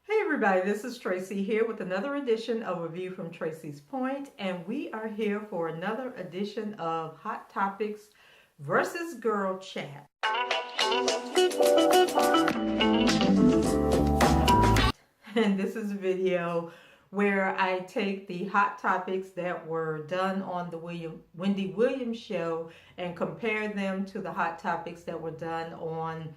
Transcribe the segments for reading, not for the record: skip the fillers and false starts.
Hey everybody, this is Tracy here with another edition of A View from Tracy's Point, and we are here for another edition of Hot Topics versus Girl Chat. And this is a video where I take the hot topics that were done on the Wendy Williams show and compare them to the hot topics that were done on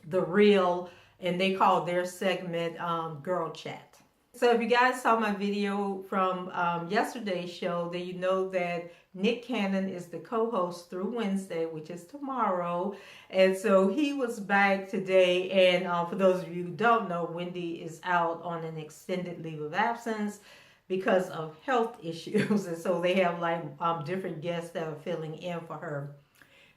The Real, and they call their segment Girl Chat. So if you guys saw my video from yesterday's show, then you know that Nick Cannon is the co-host through Wednesday, which is tomorrow. And so he was back today. And for those of you who don't know, Wendy is out on an extended leave of absence because of health issues. And so they have like different guests that are filling in for her.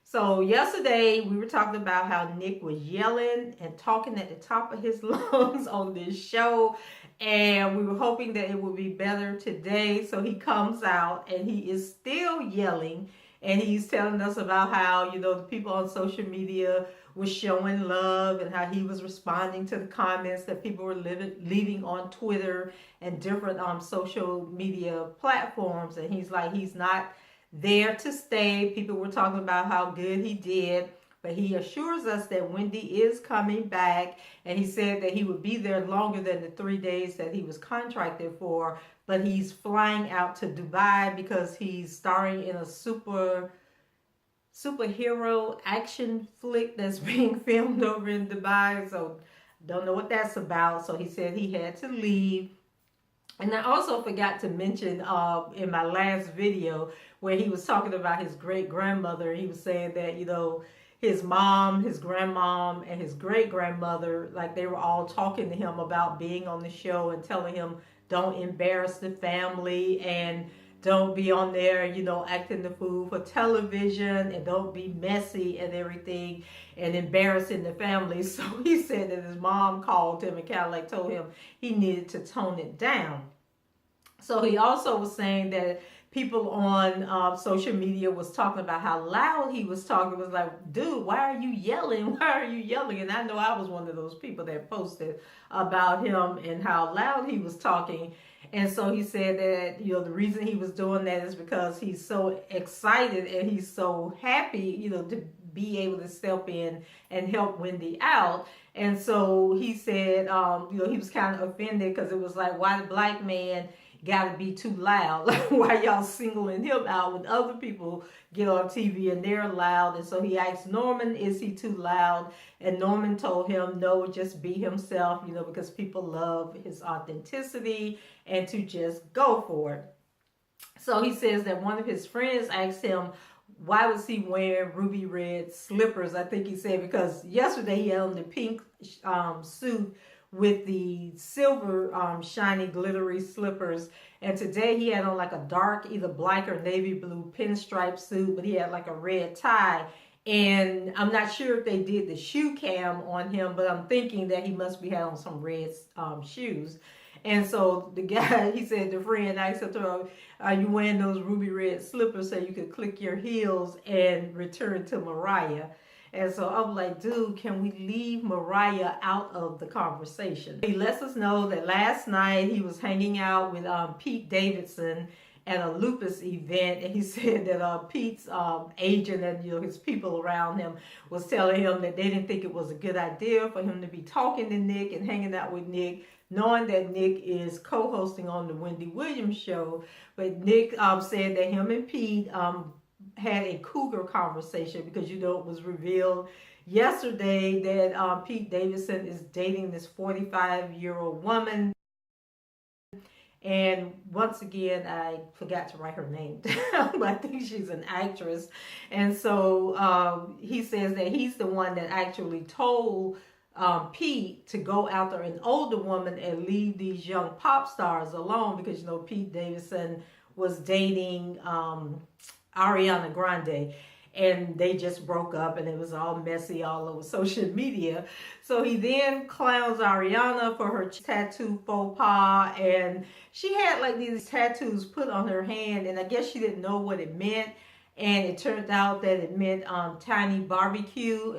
So yesterday we were talking about how Nick was yelling and talking at the top of his lungs on this show, and we were hoping that it would be better today. So he comes out and he is still yelling, and he's telling us about how, you know, the people on social media were showing love and how he was responding to the comments that people were leaving on Twitter and different social media platforms. And he's like, he's not there to stay. People were talking about how good he did, but he assures us that Wendy is coming back, and he said that he would be there longer than the 3 days that he was contracted for, but he's flying out to Dubai because he's starring in a superhero action flick that's being filmed over in Dubai. So don't know what that's about. So he said he had to leave. And I also forgot to mention in my last video where he was talking about his great-grandmother. He was saying that, you know, his mom, his grandmom, and his great-grandmother, like they were all talking to him about being on the show and telling him don't embarrass the family and don't be on there, you know, acting the fool for television, and don't be messy and everything and embarrassing the family. So he said that his mom called him and kind of like told him he needed to tone it down. So he also was saying that people on social media was talking about how loud he was talking. It was like, dude, why are you yelling? Why are you yelling? And I know I was one of those people that posted about him and how loud he was talking. And so he said that, you know, the reason he was doing that is because he's so excited and he's so happy, you know, to be able to step in and help Wendy out. And so he said, you know, he was kind of offended because it was like, why the black man gotta be too loud? Like, why y'all singling him out when other people get on TV and they're loud? And so he asked Norman, is he too loud? And Norman told him, no, just be himself, you know, because people love his authenticity and to just go for it. So he says that one of his friends asked him, why was he wearing ruby red slippers? I think he said because yesterday he had on the pink suit with the silver shiny glittery slippers, and today he had on like a dark either black or navy blue pinstripe suit, but he had like a red tie. And I'm not sure if they did the shoe cam on him, but I'm thinking that he must be had on some red shoes. And so the guy, he said, the friend asked him, are you wearing those ruby red slippers so you could click your heels and return to Mariah? And so I'm like, dude, can we leave Mariah out of the conversation? He lets us know that last night he was hanging out with Pete Davidson at a lupus event, and he said that Pete's agent and, you know, his people around him was telling him that they didn't think it was a good idea for him to be talking to Nick and hanging out with Nick, knowing that Nick is co-hosting on the Wendy Williams show. But Nick said that him and Pete had a cougar conversation because, you know, it was revealed yesterday that Pete Davidson is dating this 45-year-old woman. And once again, I forgot to write her name down, but I think she's an actress. And so he says that he's the one that actually told Pete to go after an older woman and leave these young pop stars alone because, you know, Pete Davidson was dating Ariana Grande, and they just broke up and it was all messy all over social media. So he then clowns Ariana for her tattoo faux pas, and she had like these tattoos put on her hand, and I guess she didn't know what it meant, and it turned out that it meant tiny barbecue.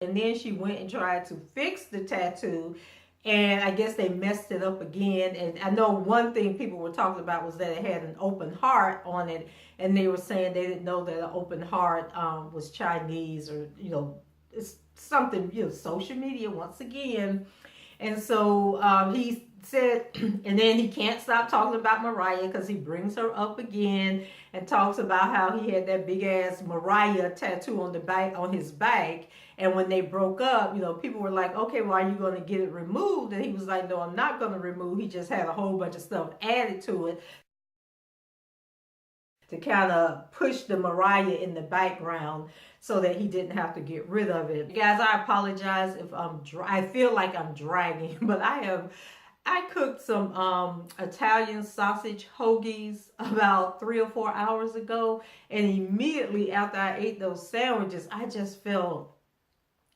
And then she went and tried to fix the tattoo, and I guess they messed it up again. And I know one thing people were talking about was that it had an open heart on it, and they were saying they didn't know that an open heart was Chinese, or it's something, social media once again. And so he said, and then he can't stop talking about Mariah because he brings her up again and talks about how he had that big ass Mariah tattoo on the back, on his back. And when they broke up, people were like, okay, well, are you going to get it removed? And he was like, no, I'm not going to remove. He just had a whole bunch of stuff added to it to kind of push the Mariah in the background so that he didn't have to get rid of it. Guys, I apologize if I feel like I'm dragging, but I cooked some Italian sausage hoagies about 3 or 4 hours ago, and immediately after I ate those sandwiches, I just felt,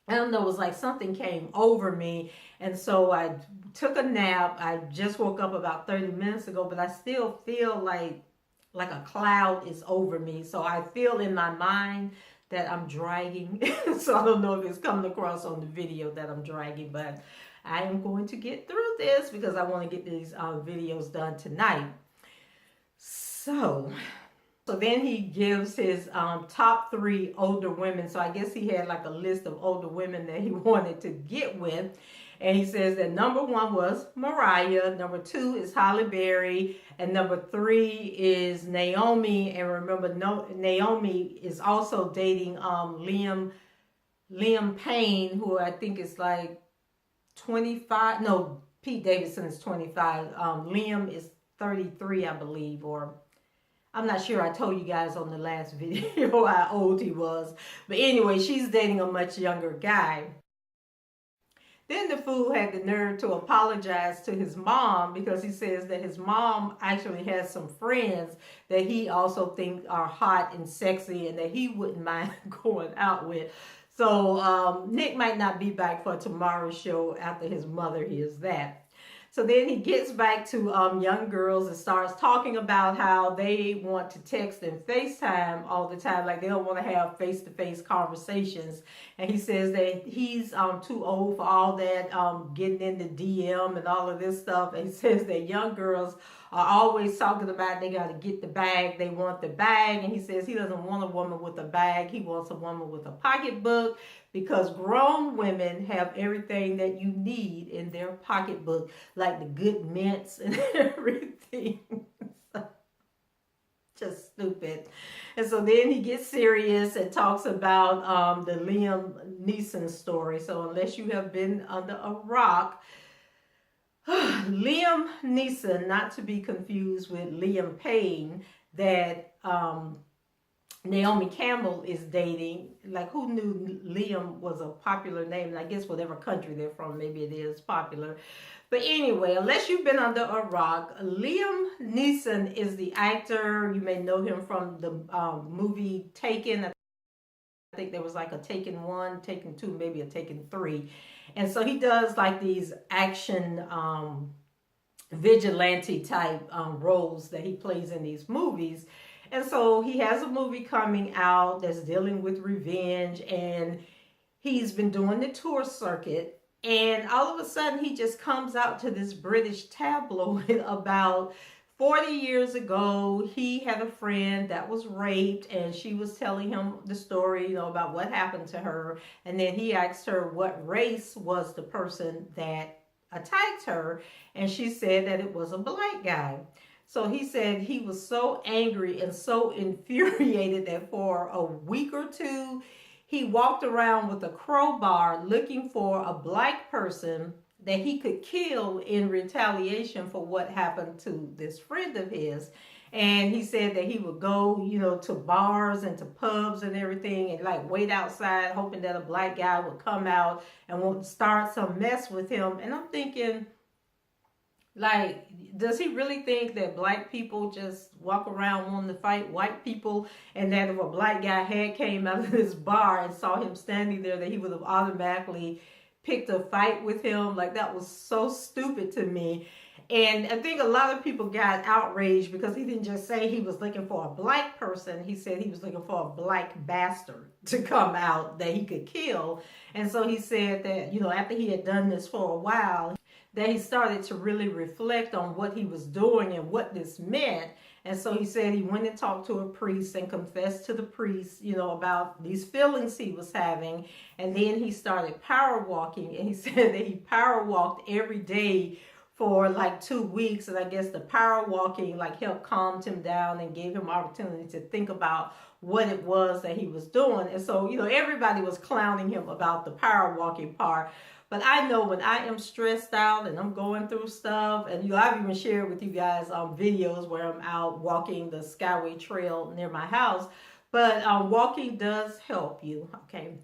I don't know, it was like something came over me. And so I took a nap. I just woke up about 30 minutes ago, but I still feel like a cloud is over me. So I feel in my mind that I'm dragging. So I don't know if it's coming across on the video that I'm dragging, but I am going to get through this because I want to get these videos done tonight. So then he gives his top 3 older women. So I guess he had like a list of older women that he wanted to get with. And he says that number 1 was Mariah, number 2 is Halle Berry, and number 3 is Naomi. And remember, Naomi is also dating Liam Payne, who I think is like 25. No, Pete Davidson is 25. Liam is 33, I believe, or I'm not sure. I told you guys on the last video how old he was. But anyway, she's dating a much younger guy. Then the fool had the nerve to apologize to his mom because he says that his mom actually has some friends that he also thinks are hot and sexy and that he wouldn't mind going out with. So Nick might not be back for tomorrow's show after his mother hears that. So then he gets back to young girls and starts talking about how they want to text and FaceTime all the time. Like they don't want to have face-to-face conversations. And he says that he's too old for all that, getting in the DM and all of this stuff. And he says that young girls are always talking about they got to get the bag. They want the bag. And he says he doesn't want a woman with a bag. He wants a woman with a pocketbook, because grown women have everything that you need in their pocketbook, like the good mints and everything. Just stupid. And so then he gets serious and talks about the Liam Neeson story. So unless you have been under a rock, Liam Neeson, not to be confused with Liam Payne, that Naomi Campbell is dating. Like, who knew Liam was a popular name? And I guess whatever country they're from, maybe it is popular. But anyway, unless you've been under a rock, Liam Neeson is the actor. You may know him from the movie Taken. I think there was like a Taken 1, Taken 2, maybe a Taken 3. And so he does like these action vigilante type roles that he plays in these movies. And so he has a movie coming out that's dealing with revenge, and he's been doing the tour circuit. And all of a sudden, he just comes out to this British tabloid about 40 years ago. He had a friend that was raped, and she was telling him the story, about what happened to her. And then he asked her what race was the person that attacked her, and she said that it was a black guy. So he said he was so angry and so infuriated that for a week or two, he walked around with a crowbar looking for a black person that he could kill in retaliation for what happened to this friend of his. And he said that he would go, to bars and to pubs and everything and like wait outside hoping that a black guy would come out and want to start some mess with him. And I'm thinking, like, does he really think that black people just walk around wanting to fight white people, and that if a black guy had came out of this bar and saw him standing there, that he would have automatically picked a fight with him? Like, that was so stupid to me. And I think a lot of people got outraged because he didn't just say he was looking for a black person. He said he was looking for a black bastard to come out that he could kill. And so he said that, after he had done this for a while, that he started to really reflect on what he was doing and what this meant. And so he said he went and talked to a priest and confessed to the priest, about these feelings he was having. And then he started power walking. And he said that he power walked every day for like 2 weeks. And I guess the power walking helped calm him down and gave him opportunity to think about what it was that he was doing. And so, everybody was clowning him about the power walking part. But I know when I am stressed out and I'm going through stuff, and I've even shared with you guys videos where I'm out walking the Skyway Trail near my house. But walking does help you, okay?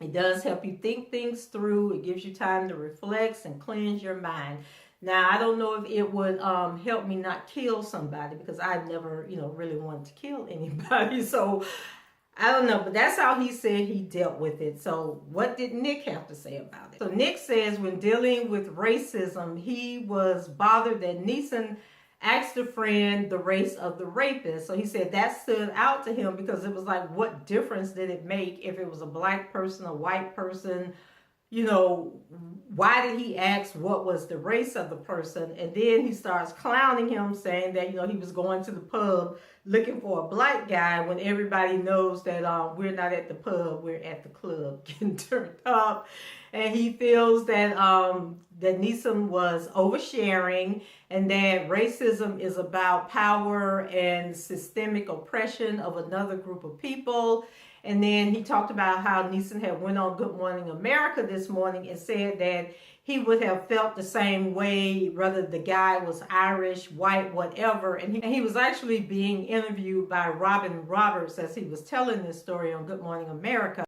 It does help you think things through. It gives you time to reflect and cleanse your mind. Now, I don't know if it would help me not kill somebody, because I've never, really wanted to kill anybody. So I don't know, but that's how he said he dealt with it. So what did Nick have to say about it? So Nick says when dealing with racism, he was bothered that Neeson asked a friend the race of the rapist. So he said that stood out to him because it was like, what difference did it make if it was a black person, a white person? Why did he ask what was the race of the person? And then he starts clowning him, saying that, he was going to the pub looking for a black guy when everybody knows that we're not at the pub, we're at the club getting turned up. And he feels that that Neeson was oversharing, and that racism is about power and systemic oppression of another group of people. And then he talked about how Neeson had went on Good Morning America this morning and said that he would have felt the same way whether the guy was Irish, white, whatever. And he was actually being interviewed by Robin Roberts as he was telling this story on Good Morning America.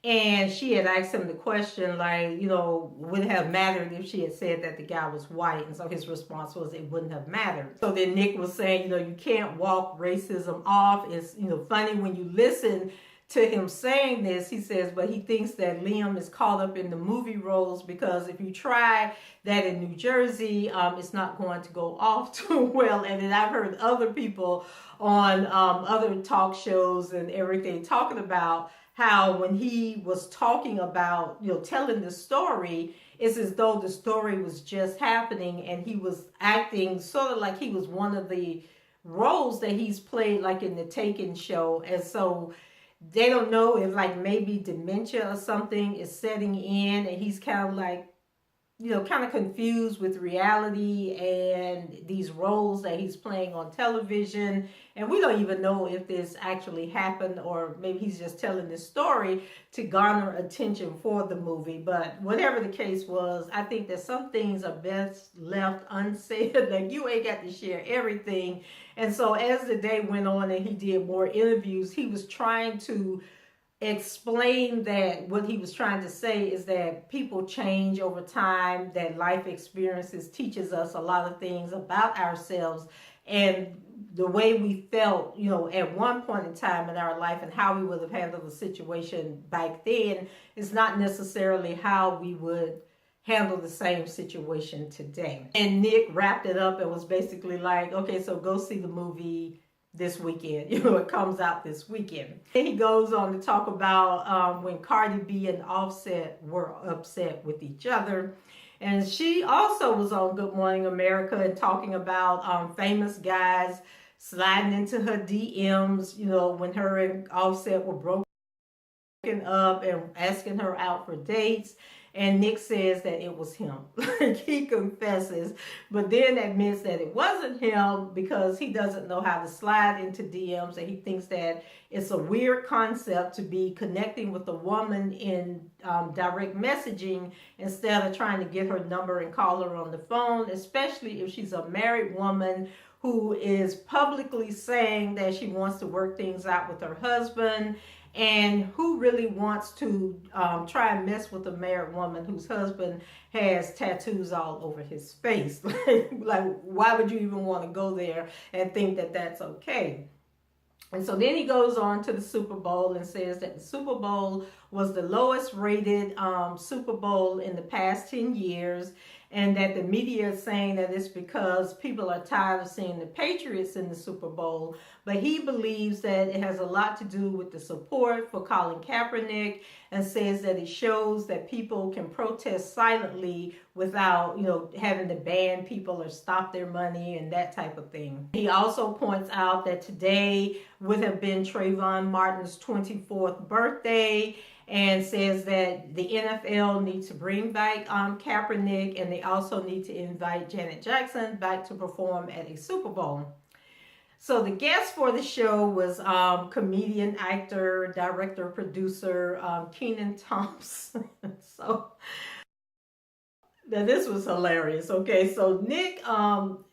And she had asked him the question, would it have mattered if she had said that the guy was white? And so his response was, it wouldn't have mattered. So then Nick was saying, you can't walk racism off. It's, funny when you listen to him saying this. He says, but he thinks that Liam is caught up in the movie roles, because if you try that in New Jersey, it's not going to go off too well. And then I've heard other people on other talk shows and everything talking about how when he was talking about, telling the story, it's as though the story was just happening and he was acting sort of like he was one of the roles that he's played in the Taken show. And so they don't know if maybe dementia or something is setting in, and he's kind of confused with reality and these roles that he's playing on television. And we don't even know if this actually happened, or maybe he's just telling this story to garner attention for the movie. But whatever the case was, I think that some things are best left unsaid. You ain't got to share everything. And so as the day went on and he did more interviews, he was trying to explain that what he was trying to say is that people change over time, that life experiences teaches us a lot of things about ourselves, and the way we felt, at one point in time in our life and how we would have handled the situation back then is not necessarily how we would handle the same situation today. And Nick wrapped it up and was basically like, okay, so go see the movie this weekend. It comes out this weekend. And he goes on to talk about when Cardi B and Offset were upset with each other. And she also was on Good Morning America and talking about famous guys sliding into her DMs, when her and Offset were broken up and asking her out for dates. And Nick says that it was him. He confesses, but then admits that it wasn't him because he doesn't know how to slide into DMs, and he thinks that it's a weird concept to be connecting with a woman in direct messaging instead of trying to get her number and call her on the phone, especially if she's a married woman who is publicly saying that she wants to work things out with her husband. And who really wants to try and mess with a married woman whose husband has tattoos all over his face? Why would you even want to go there and think that that's okay? And so then he goes on to the Super Bowl and says that the Super Bowl was the lowest rated Super Bowl in the past 10 years. and that the media is saying that it's because people are tired of seeing the Patriots in the Super Bowl. But he believes that it has a lot to do with the support for Colin Kaepernick, and says that it shows that people can protest silently without, having to ban people or stop their money and that type of thing. He also points out that today would have been Trayvon Martin's 24th birthday, and says that the NFL needs to bring back Kaepernick, and they also need to invite Janet Jackson back to perform at a Super Bowl. So the guest for the show was comedian, actor, director, producer Kenan Thompson. So now this was hilarious. Okay, so Nick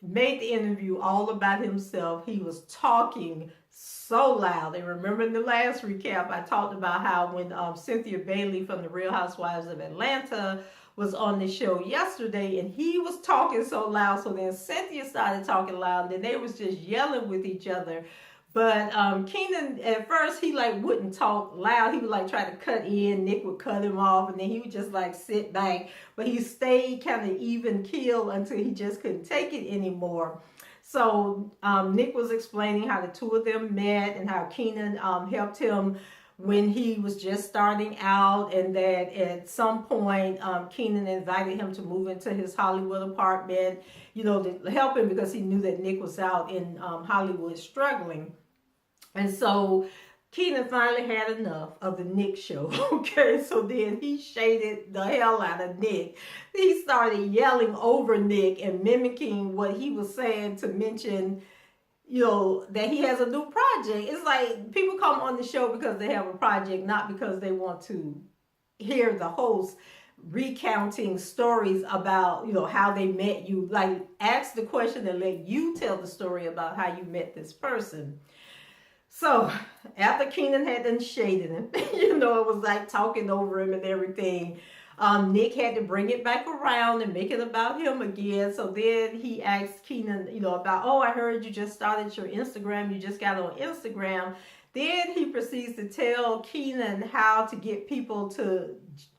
made the interview all about himself. He was talking so loud. And remember in the last recap, I talked about how when Cynthia Bailey from the Real Housewives of Atlanta was on the show yesterday, and he was talking so loud, so then Cynthia started talking loud, and then they was just yelling with each other. But Kenan, at first, he wouldn't talk loud. He would try to cut in. Nick would cut him off, and then he would just sit back. But he stayed kind of even keel until he just couldn't take it anymore. So Nick was explaining how the two of them met, and how Kenan helped him when he was just starting out, and that at some point Kenan invited him to move into his Hollywood apartment, to help him, because he knew that Nick was out in Hollywood struggling. And so Kenan finally had enough of the Nick show. Okay, so then he shaded the hell out of Nick. He started yelling over Nick and mimicking what he was saying to mention, that he has a new project. It's like people come on the show because they have a project, not because they want to hear the host recounting stories about, how they met you. Ask the question and let you tell the story about how you met this person. So after Kenan had done shaded him, it was talking over him and everything. Nick had to bring it back around and make it about him again. So then he asked Kenan, about, oh, I heard you just started your Instagram. You just got on Instagram. Then he proceeds to tell Kenan how to get people to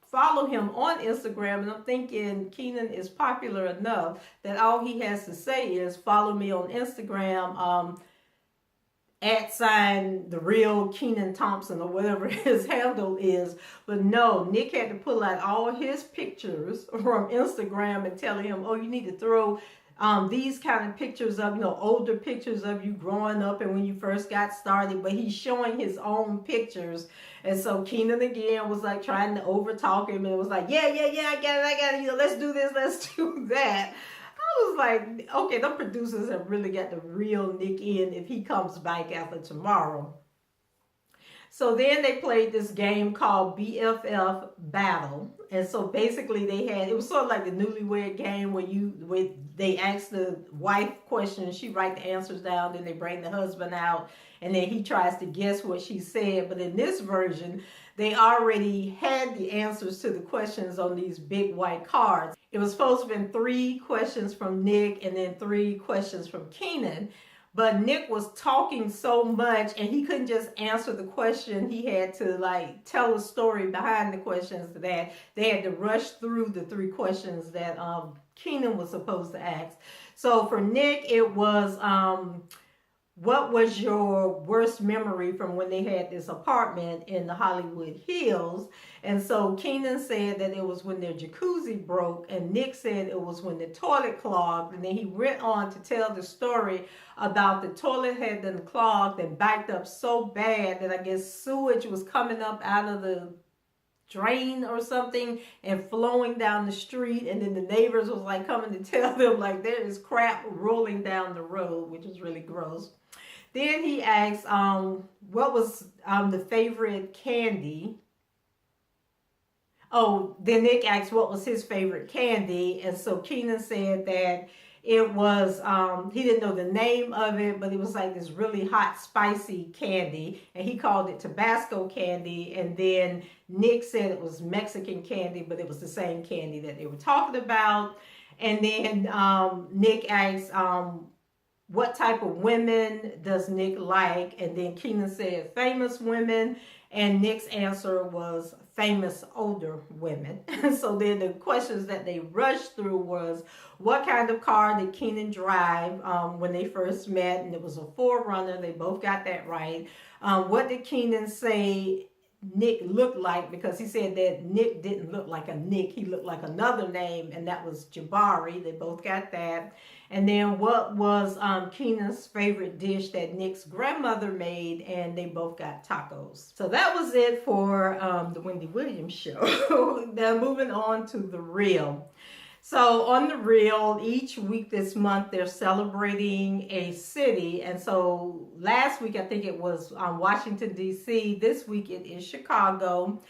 follow him on Instagram. And I'm thinking Kenan is popular enough that all he has to say is follow me on Instagram, @ the real Kenan Thompson, or whatever his handle is. But no, Nick had to pull out all his pictures from Instagram and tell him, oh, you need to throw these kind of pictures of, older pictures of you growing up and when you first got started. But he's showing his own pictures. And so Kenan again was trying to over talk him, and it was yeah, I got it, let's do this, let's do that. I was like, okay, the producers have really got the real Nick in if he comes back after tomorrow. So then they played this game called BFF Battle. And so basically it was sort of like the newlywed game where they ask the wife questions, she write the answers down, then they bring the husband out, and then he tries to guess what she said. But in this version, they already had the answers to the questions on these big white cards. It was supposed to have been 3 questions from Nick and then 3 questions from Kenan. But Nick was talking so much and he couldn't just answer the question. He had to tell a story behind the questions that they had to rush through the 3 questions that Kenan was supposed to ask. So for Nick, it was, what was your worst memory from when they had this apartment in the Hollywood Hills? And so Kenan said that it was when their jacuzzi broke, and Nick said it was when the toilet clogged. And then he went on to tell the story about the toilet had been clogged and backed up so bad that I guess sewage was coming up out of the drain or something and flowing down the street, and then the neighbors was coming to tell them there is crap rolling down the road, which was really gross. Then he asked what was the favorite candy. Oh, then Nick asked what was his favorite candy, and so Kenan said that it was, he didn't know the name of it, but it was this really hot, spicy candy, and he called it Tabasco candy. And then Nick said it was Mexican candy, but it was the same candy that they were talking about. And then Nick asked, what type of women does Nick like? And then Kenan said famous women, and Nick's answer was famous older women. So then the questions that they rushed through was, what kind of car did Keenan drive when they first met? And it was a 4Runner. They both got that right. What did Keenan say Nick looked like? Because he said that Nick didn't look like a Nick. He looked like another name, and that was Jabari. They both got that. And then what was Keenan's favorite dish that Nick's grandmother made, and they both got tacos. So that was it for the Wendy Williams show. Now moving on to The Real. So on The Real, each week this month, they're celebrating a city. And so last week, I think it was Washington, D.C. This week it is Chicago.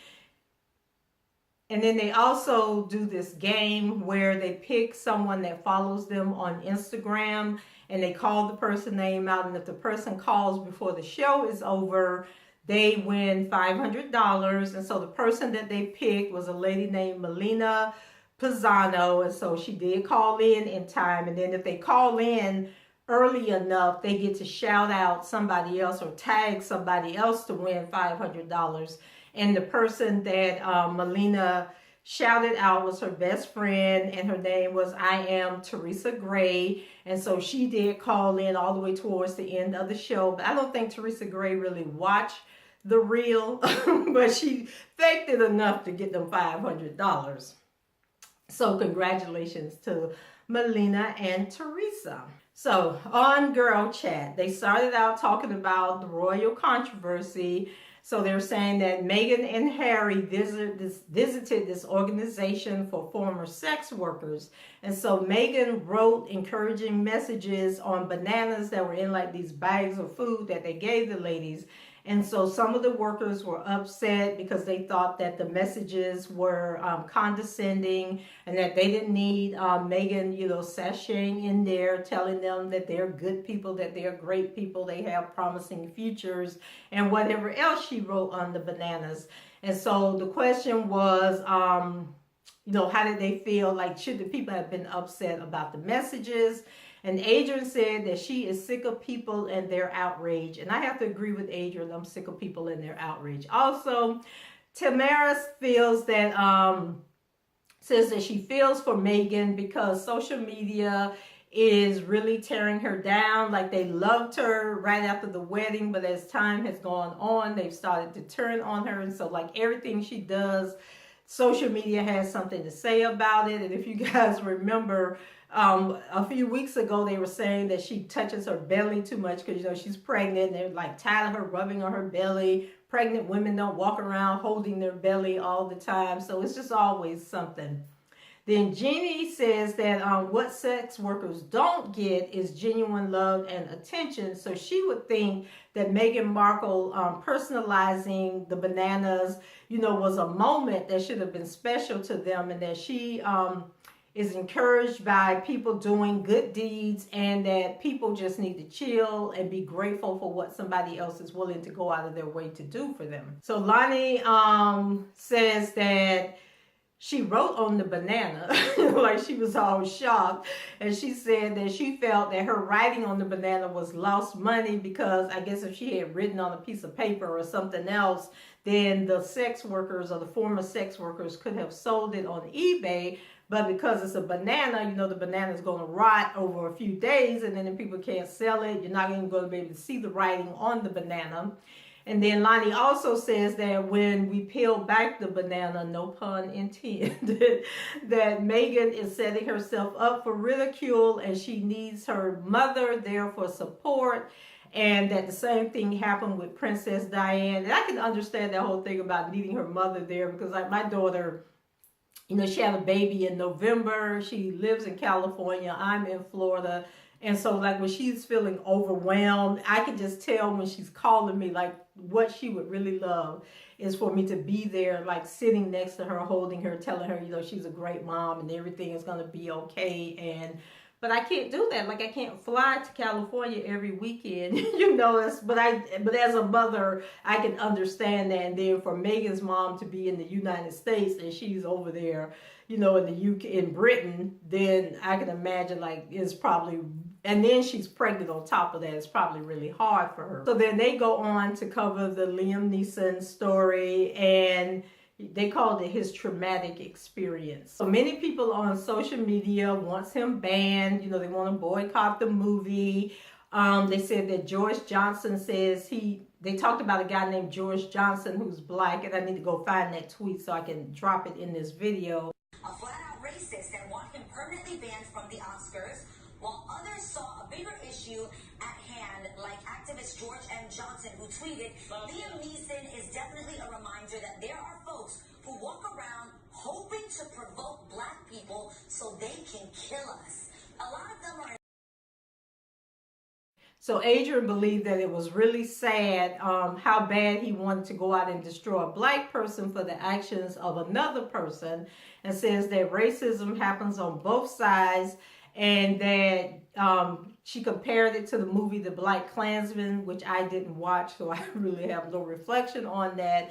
And then they also do this game where they pick someone that follows them on Instagram and they call the person name out. And if the person calls before the show is over, they win $500. And so the person that they picked was a lady named Melina Pisano. And so she did call in time. And then if they call in early enough, they get to shout out somebody else or tag somebody else to win $500. And the person that Melina shouted out was her best friend, and her name was I Am Teresa Gray. And so she did call in all the way towards the end of the show. But I don't think Teresa Gray really watched The Real, but she faked it enough to get them $500. So congratulations to Melina and Teresa. So on Girl Chat, they started out talking about the royal controversy. So they're saying that Meghan and Harry visited this organization for former sex workers. And so Meghan wrote encouraging messages on bananas that were in like these bags of food that they gave the ladies. And so some of the workers were upset because they thought that the messages were condescending and that they didn't need Meghan, sashaying in there, telling them that they're good people, that they're great people, they have promising futures, and whatever else she wrote on the bananas. And so the question was, how did they feel? Like, should the people have been upset about the messages? And Adrian said that she is sick of people and their outrage. And I have to agree with Adrian. I'm sick of people and their outrage. Also, Tamara feels that, says that she feels for Meghan because social media is really tearing her down. Like, they loved her right after the wedding, but as time has gone on, they've started to turn on her. And so, like, everything she does, social media has something to say about it. And if you guys remember, a few weeks ago, they were saying that she touches her belly too much because, she's pregnant. They're like tired of her rubbing on her belly. Pregnant women don't walk around holding their belly all the time. So it's just always something. Then Jeannie says that what sex workers don't get is genuine love and attention. So she would think that Meghan Markle personalizing the bananas, was a moment that should have been special to them, and that she is encouraged by people doing good deeds, and that people just need to chill and be grateful for what somebody else is willing to go out of their way to do for them. So Lonnie says that she wrote on the banana, like she was all shocked. And she said that she felt that her writing on the banana was lost money because I guess if she had written on a piece of paper or something else, then the sex workers or the former sex workers could have sold it on eBay. But because it's a banana, the banana is going to rot over a few days, and then if people can't sell it, you're not even going to be able to see the writing on the banana. And then Lonnie also says that when we peel back the banana, no pun intended, that Meghan is setting herself up for ridicule and she needs her mother there for support. And that the same thing happened with Princess Diana. And I can understand that whole thing about needing her mother there because, like, my daughter, she had a baby in November. She lives in California. I'm in Florida. And so, like, when she's feeling overwhelmed, I can just tell when she's calling me, like, what she would really love is for me to be there, like, sitting next to her, holding her, telling her, she's a great mom and everything is going to be okay. But I can't do that. Like, I can't fly to California every weekend, but as a mother, I can understand that. And then for Meghan's mom to be in the United States and she's over there, in the UK, in Britain, then I can imagine, like, it's probably, and then she's pregnant on top of that. It's probably really hard for her. So then they go on to cover the Liam Neeson story, and they called it his traumatic experience. So many people on social media wants him banned. You know, they want to boycott the movie. They said that George Johnson says they talked about a guy named George Johnson who's black, and I need to go find that tweet so I can drop it in this video. A flat-out racist and want him permanently banned from the Oscars, while others saw a bigger issue at hand, like activist George M. Johnson, who tweeted, "Liam Neeson is definitely a reminder that there are folks who walk around hoping to provoke black people so they can kill us. A lot of them are..." So Adrian believed that it was really sad how bad he wanted to go out and destroy a black person for the actions of another person, and says that racism happens on both sides, and that she compared it to the movie The Black Klansman, which I didn't watch, so I really have no reflection on that.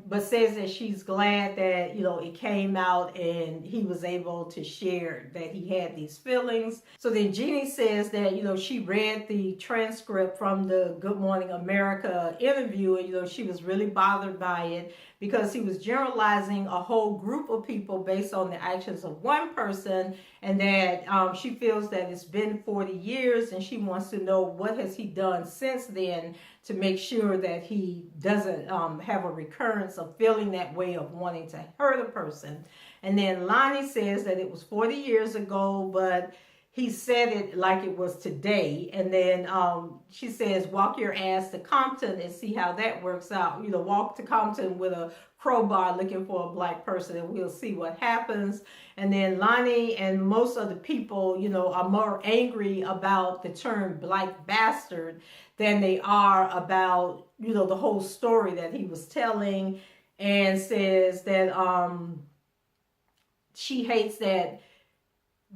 But says that she's glad that, you know, it came out and he was able to share that he had these feelings. So then Jeannie says that, you know, she read the transcript from the Good Morning America interview, and, you know, she was really bothered by it because he was generalizing a whole group of people based on the actions of one person, and that she feels that it's been 40 years and she wants to know what has he done since then to make sure that he doesn't have a recurrence of feeling that way, of wanting to hurt a person. And then Lonnie says that it was 40 years ago, but he said it like it was today. And then she says, walk your ass to Compton and see how that works out. You know, walk to Compton with a crowbar looking for a black person and we'll see what happens. And then Lonnie and most of the people, you know, are more angry about the term black bastard than they are about, you know, the whole story that he was telling, and says that she hates that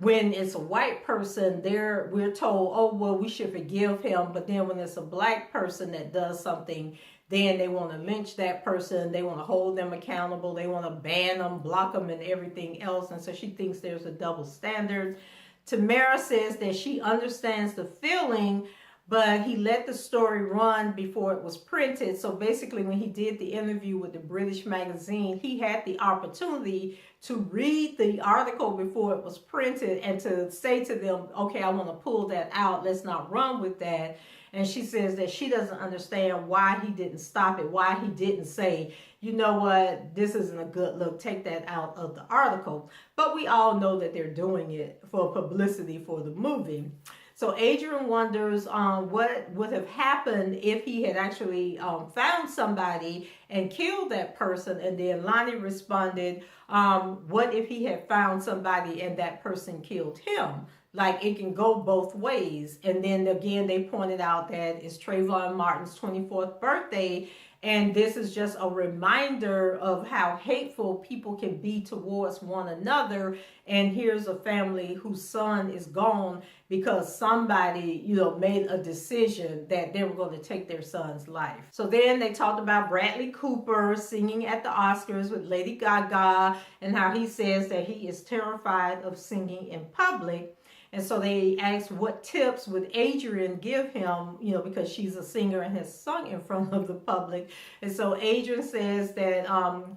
when it's a white person, we're told, oh, well, we should forgive him. But then when it's a black person that does something, then they want to lynch that person. They want to hold them accountable. They want to ban them, block them, and everything else. And so she thinks there's a double standard. Tamara says that she understands the feeling, but he let the story run before it was printed. So basically, when he did the interview with the British magazine, he had the opportunity to read the article before it was printed and to say to them, okay, I want to pull that out. Let's not run with that. And she says that she doesn't understand why he didn't stop it, why he didn't say, you know what, this isn't a good look, take that out of the article. But we all know that they're doing it for publicity for the movie. So Adrian wonders what would have happened if he had actually found somebody and killed that person. And then Lonnie responded, what if he had found somebody and that person killed him? Like, it can go both ways. And then again, they pointed out that it's Trayvon Martin's 24th birthday. And this is just a reminder of how hateful people can be towards one another. And here's a family whose son is gone because somebody, you know, made a decision that they were going to take their son's life. So then they talked about Bradley Cooper singing at the Oscars with Lady Gaga, and how he says that he is terrified of singing in public. And so they asked what tips would Adrian give him, you know, because she's a singer and has sung in front of the public. And so Adrian says that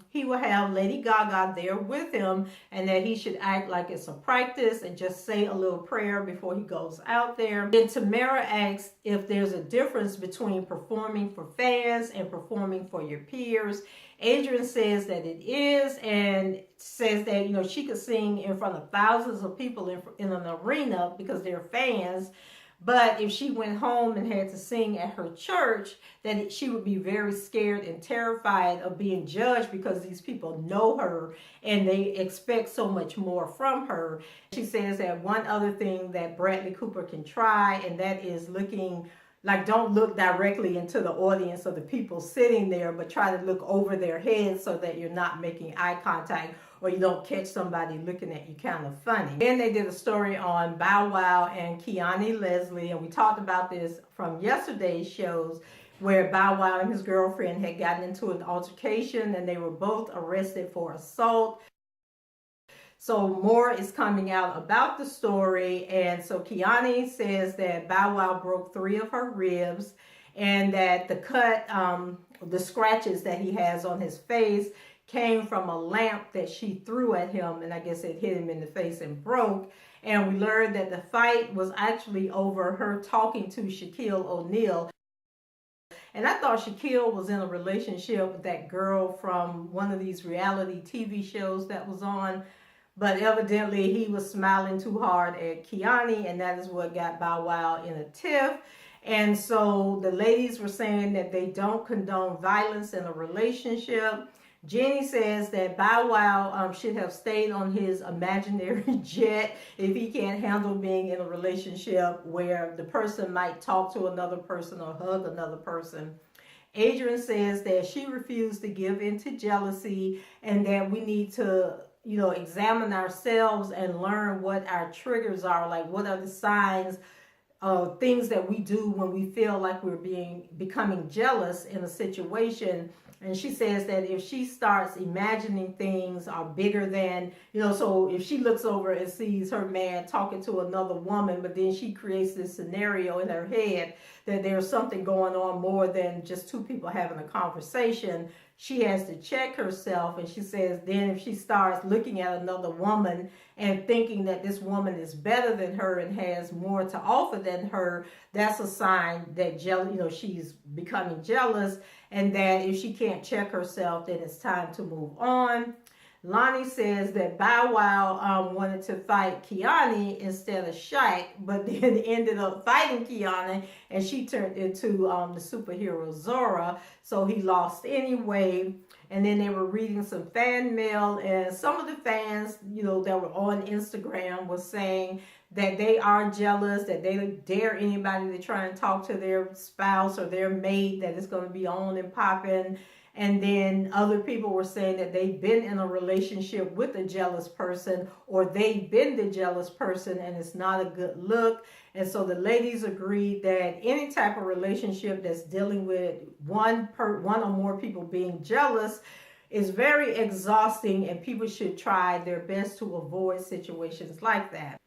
he will have Lady Gaga there with him, and that he should act like it's a practice and just say a little prayer before he goes out there. Then Tamara asks if there's a difference between performing for fans and performing for your peers. Adrian says that it is, and says that, you know, she could sing in front of thousands of people in an arena because they're fans. But if she went home and had to sing at her church, then she would be very scared and terrified of being judged because these people know her and they expect so much more from her. She says that one other thing that Bradley Cooper can try, and that is looking like, don't look directly into the audience or the people sitting there, but try to look over their heads so that you're not making eye contact, or you don't catch somebody looking at you kind of funny. Then they did a story on Bow Wow and Kiyomi Leslie, and we talked about this from yesterday's shows, where Bow Wow and his girlfriend had gotten into an altercation and they were both arrested for assault. So more is coming out about the story. And so Kiyomi says that Bow Wow broke 3 of her ribs, and that the scratches that he has on his face came from a lamp that she threw at him, and I guess it hit him in the face and broke. And we learned that the fight was actually over her talking to Shaquille O'Neal. And I thought Shaquille was in a relationship with that girl from one of these reality TV shows that was on. But evidently he was smiling too hard at Kiyomi, and that is what got Bow Wow in a tiff. And so the ladies were saying that they don't condone violence in a relationship. Jenny says that Bow Wow should have stayed on his imaginary jet if he can't handle being in a relationship where the person might talk to another person or hug another person. Adrian says that she refused to give in to jealousy and that we need to examine ourselves and learn what our triggers are, like what are the signs of things that we do when we feel like we're becoming jealous in a situation. And she says that if she starts imagining things are bigger than, so if she looks over and sees her man talking to another woman, but then she creates this scenario in her head that there's something going on more than just two people having a conversation, she has to check herself. And she says then if she starts looking at another woman and thinking that this woman is better than her and has more to offer than her, that's a sign that she's becoming jealous, and that if she can't check herself, then it's time to move on. Lonnie says that Bow Wow wanted to fight Kiyomi instead of Shaq, but then ended up fighting Kiyomi, and she turned into the superhero Zora, so he lost anyway. And then they were reading some fan mail, and some of the fans, that were on Instagram was saying that they are jealous, that they don't dare anybody to try and talk to their spouse or their mate, that it's going to be on and popping. And then other people were saying that they've been in a relationship with a jealous person, or they've been the jealous person, and it's not a good look. And so the ladies agreed that any type of relationship that's dealing with one or more people being jealous is very exhausting, and people should try their best to avoid situations like that.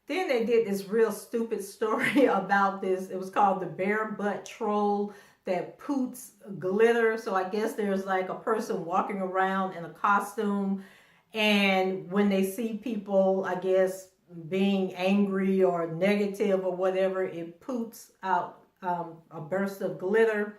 Then they did this real stupid story about this. It was called the Bare Butt Troll that poots glitter. So I guess there's like a person walking around in a costume, and when they see people, I guess, being angry or negative or whatever, it poots out a burst of glitter.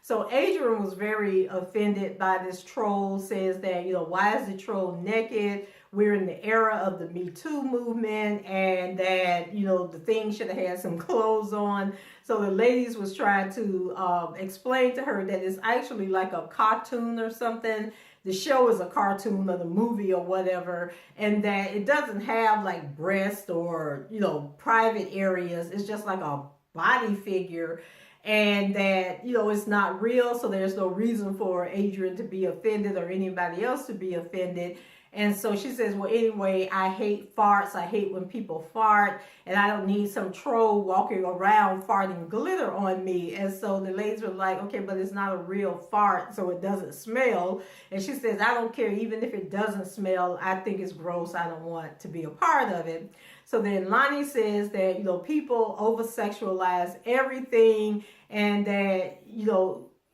So Adrian was very offended by this troll, says that, why is the troll naked? We're in the era of the Me Too movement, and that, the thing should have had some clothes on. So the ladies was trying to explain to her that it's actually like a cartoon or something. The show is a cartoon or the movie or whatever, and that it doesn't have like breast or, private areas. It's just like a body figure, and that, it's not real. So there's no reason for Adrian to be offended or anybody else to be offended. And so she says, well, anyway, I hate farts. I hate when people fart, and I don't need some troll walking around farting glitter on me. And so the ladies were like, okay, but it's not a real fart, so it doesn't smell. And she says, I don't care. Even if it doesn't smell, I think it's gross. I don't want to be a part of it. So then Lonnie says that, people over-sexualize everything, and that,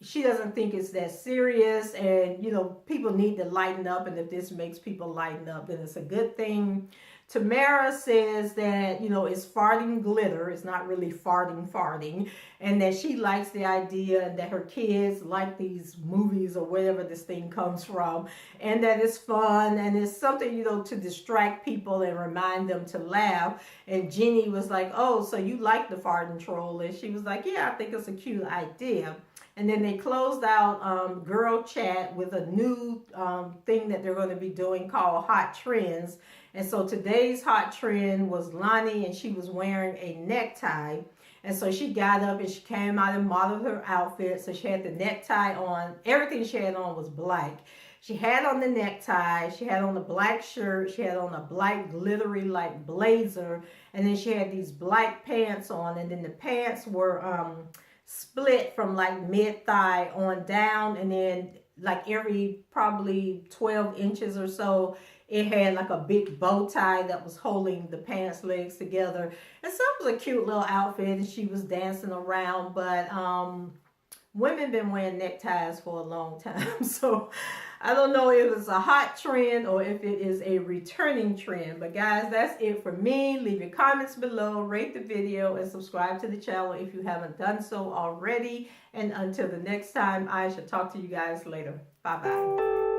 she doesn't think it's that serious, and people need to lighten up, and if this makes people lighten up, then it's a good thing. Tamara says that it's farting glitter, it's not really farting, and that she likes the idea, and that her kids like these movies or wherever this thing comes from, and that it's fun, and it's something to distract people and remind them to laugh. And Jeannie was like, oh, so you like the farting troll? And she was like, yeah, I think it's a cute idea. And then they closed out Girl Chat with a new thing that they're going to be doing called Hot Trends. And so today's hot trend was Lonnie, and she was wearing a necktie. And so she got up and she came out and modeled her outfit. So she had the necktie on. Everything she had on was black. She had on the necktie, she had on a black shirt, she had on a black glittery like blazer, and then she had these black pants on, and then the pants were split from like mid-thigh on down, and then like every probably 12 inches or so it had like a big bow tie that was holding the pants legs together. And so it was a cute little outfit, and she was dancing around. But women been wearing neckties for a long time. So I don't know if it's a hot trend or if it is a returning trend. But guys, that's it for me. Leave your comments below, rate the video, and subscribe to the channel if you haven't done so already. And until the next time, I shall talk to you guys later. Bye-bye.